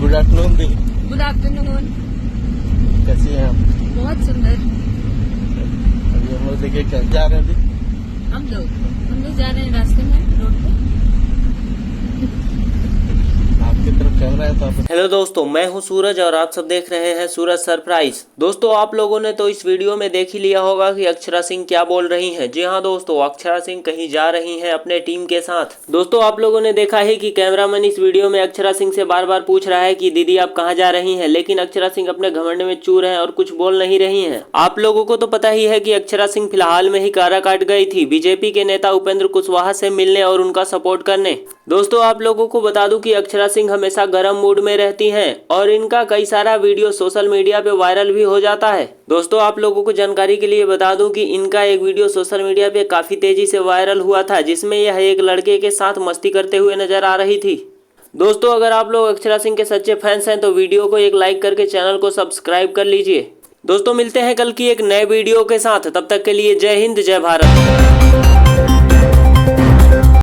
Good afternoon दी। Good afternoon. कैसी हैं आप? बहुत सुंदर। अभी हम लोग देखिए क्या जा रहे हैं अभी। हम लोग जा रहे हैं रास्ते में, रोड पे। आपकी तरफ कैमरा है तो आप। हेलो दोस्तों, मैं हूं सूरज और आप सब देख रहे हैं सूरज सरप्राइज। दोस्तों, आप लोगों ने तो इस वीडियो में देख ही लिया होगा कि अक्षरा सिंह क्या बोल रही हैं। जी हां दोस्तों, अक्षरा सिंह कहीं जा रही हैं अपने टीम के साथ। दोस्तों, आप लोगों ने देखा है कि कैमरामैन इस वीडियो में अक्षरा सिंह से बार बार पूछ रहा है कि दीदी आप कहाँ जा रही हैं, लेकिन अक्षरा सिंह अपने घमंड में चूर है और कुछ बोल नहीं रही है। आप लोगों को तो पता ही है कि अक्षरा सिंह फिलहाल में ही काराकाट गई थी बीजेपी के नेता उपेंद्र कुशवाहा से मिलने और उनका सपोर्ट करने। दोस्तों, आप लोगों को बता दूं कि अक्षरा सिंह हमेशा गर्म मूड में रहती हैं और इनका कई सारा वीडियो सोशल मीडिया पे वायरल भी हो जाता है। दोस्तों, आप लोगों को जानकारी के लिए बता दूं कि इनका एक वीडियो सोशल मीडिया पे काफी तेजी से वायरल हुआ था, जिसमें यह एक लड़के के साथ मस्ती करते हुए नजर आ रही थी। दोस्तों, अगर आप लोग अक्षरा सिंह के सच्चे फैंस हैं तो वीडियो को एक लाइक करके चैनल को सब्सक्राइब कर लीजिए। दोस्तों, मिलते हैं कल की एक नए वीडियो के साथ। तब तक के लिए जय हिंद, जय भारत।